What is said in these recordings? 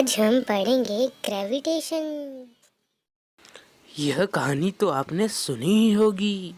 आज हम पढ़ेंगे ग्रेविटेशन। यह कहानी तो आपने सुनी ही होगी।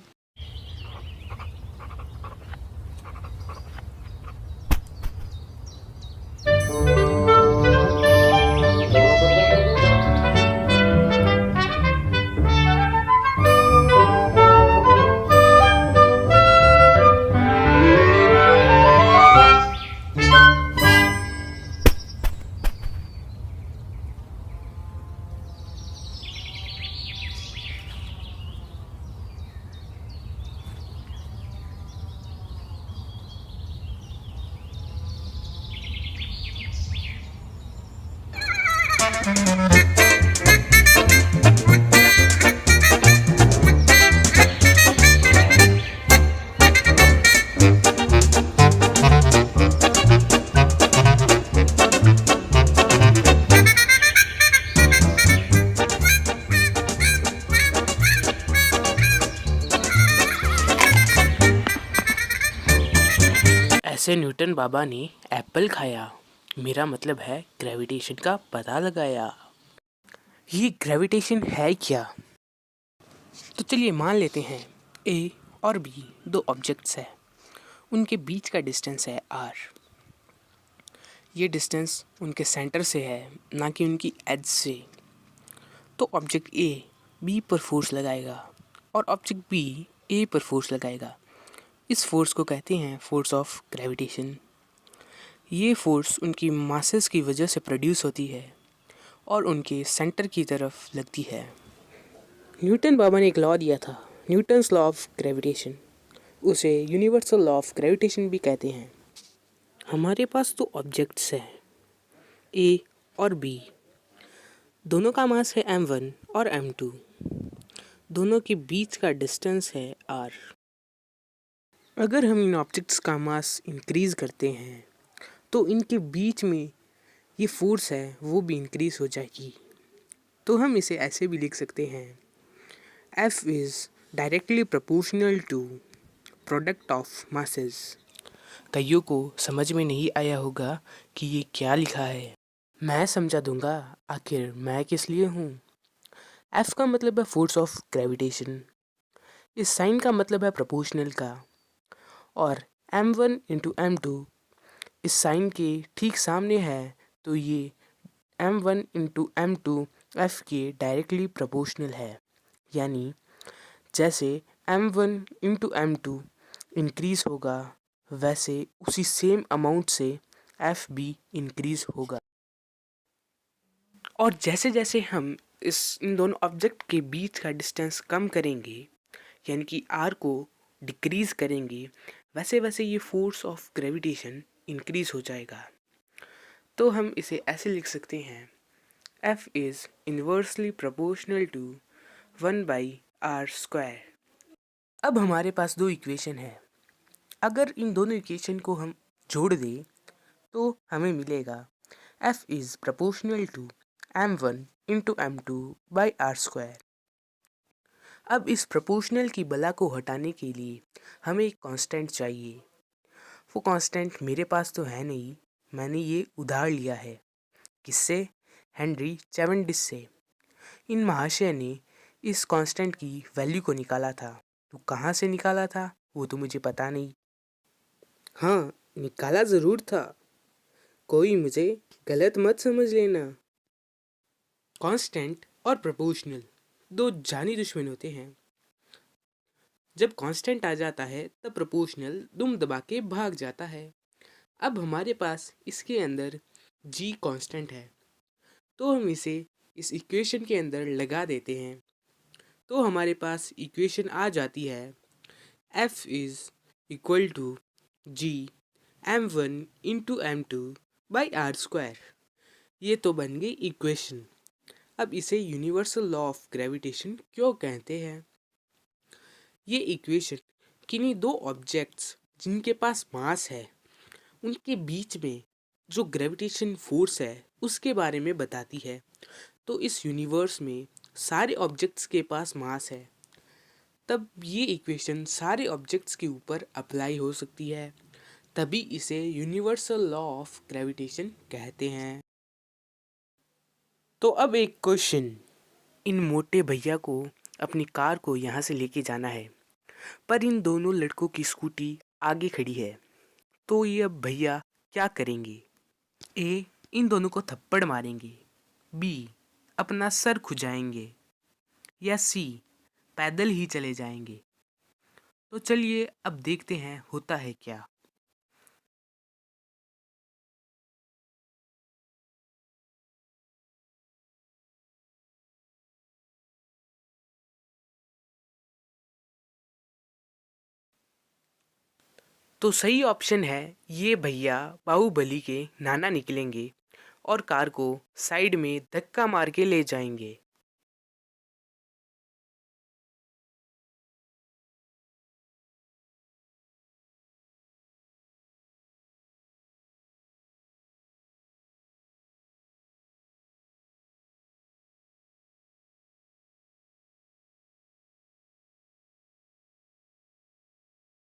ऐसे न्यूटन बाबा ने एप्पल खाया, मेरा मतलब है ग्रेविटेशन का पता लगाया। ये ग्रेविटेशन है क्या? तो चलिए मान लेते हैं ए और बी दो ऑब्जेक्ट्स हैं, उनके बीच का डिस्टेंस है आर। ये डिस्टेंस उनके सेंटर से है, ना कि उनकी एज से। तो ऑब्जेक्ट ए बी पर फोर्स लगाएगा और ऑब्जेक्ट बी ए पर फोर्स लगाएगा। इस फोर्स को कहते हैं फोर्स ऑफ ग्रेविटेशन। ये फोर्स उनकी मासेस की वजह से प्रोड्यूस होती है और उनके सेंटर की तरफ लगती है। न्यूटन बाबा ने एक लॉ दिया था, न्यूटन्स लॉ ऑफ ग्रेविटेशन। उसे यूनिवर्सल लॉ ऑफ ग्रेविटेशन भी कहते हैं। हमारे पास तो ऑब्जेक्ट्स हैं ए और बी, दोनों का मास है m1 और m2, दोनों के बीच का डिस्टेंस है r। अगर हम इन ऑब्जेक्ट्स का मास इंक्रीज़ करते हैं तो इनके बीच में ये फोर्स है वो भी इंक्रीज़ हो जाएगी। तो हम इसे ऐसे भी लिख सकते हैं, F is directly proportional to product of masses. कईयों को समझ में नहीं आया होगा कि ये क्या लिखा है। मैं समझा दूंगा, आखिर मैं किस लिए हूँ। F का मतलब है फोर्स ऑफ ग्रेविटेशन, इस साइन का मतलब है प्रोपोर्शनल का, और m1 इंटू m2 इस साइन के ठीक सामने है, तो ये m1 इंटू m2 F के डायरेक्टली प्रोपोर्शनल है। यानी जैसे m1 इंटू m2 इंक्रीज़ होगा, वैसे उसी सेम अमाउंट से F भी इंक्रीज़ होगा। और जैसे जैसे हम इन दोनों ऑब्जेक्ट के बीच का डिस्टेंस कम करेंगे, यानी कि R को डिक्रीज़ करेंगे, वैसे वैसे ये फोर्स ऑफ ग्रेविटेशन इंक्रीज़ हो जाएगा। तो हम इसे ऐसे लिख सकते हैं, F is inversely proportional to 1/r²। अब हमारे पास दो इक्वेशन है, अगर इन दोनों इक्वेशन को हम जोड़ दें तो हमें मिलेगा F is proportional to m1 into m2/r²। अब इस प्रोपोर्शनल की बला को हटाने के लिए हमें एक कांस्टेंट चाहिए। वो कांस्टेंट मेरे पास तो है नहीं, मैंने ये उधार लिया है। किससे? हेनरी चैवेंडिस से। इन महाशय ने इस कांस्टेंट की वैल्यू को निकाला था। तो कहाँ से निकाला था वो तो मुझे पता नहीं। हाँ, निकाला ज़रूर था, कोई मुझे गलत मत समझ लेना। कांस्टेंट और प्रोपोर्शनल दो जानी दुश्मन होते हैं। जब कांस्टेंट आ जाता है तब प्रोपोर्शनल दुम दबा के भाग जाता है। अब हमारे पास इसके अंदर g कांस्टेंट है, तो हम इसे इस इक्वेशन के अंदर लगा देते हैं। तो हमारे पास इक्वेशन आ जाती है, F is equal to g m1 into m2/r²। ये तो बन गई इक्वेशन। अब इसे यूनिवर्सल लॉ ऑफ ग्रेविटेशन क्यों कहते हैं? ये इक्वेशन किन्हीं दो ऑब्जेक्ट्स जिनके पास मास है उनके बीच में जो ग्रेविटेशन फोर्स है उसके बारे में बताती है। तो इस यूनिवर्स में सारे ऑब्जेक्ट्स के पास मास है, तब ये इक्वेशन सारे ऑब्जेक्ट्स के ऊपर अप्लाई हो सकती है, तभी इसे यूनिवर्सल लॉ ऑफ ग्रेविटेशन कहते हैं। तो अब एक क्वेश्चन, इन मोटे भैया को अपनी कार को यहाँ से लेके जाना है, पर इन दोनों लड़कों की स्कूटी आगे खड़ी है, तो ये अब भैया क्या करेंगे? ए, इन दोनों को थप्पड़ मारेंगे, बी, अपना सर खुजाएंगे, या सी, पैदल ही चले जाएंगे। तो चलिए अब देखते हैं होता है क्या। तो सही ऑप्शन है, ये भैया बाहुबली के नाना निकलेंगे और कार को साइड में धक्का मार के ले जाएंगे।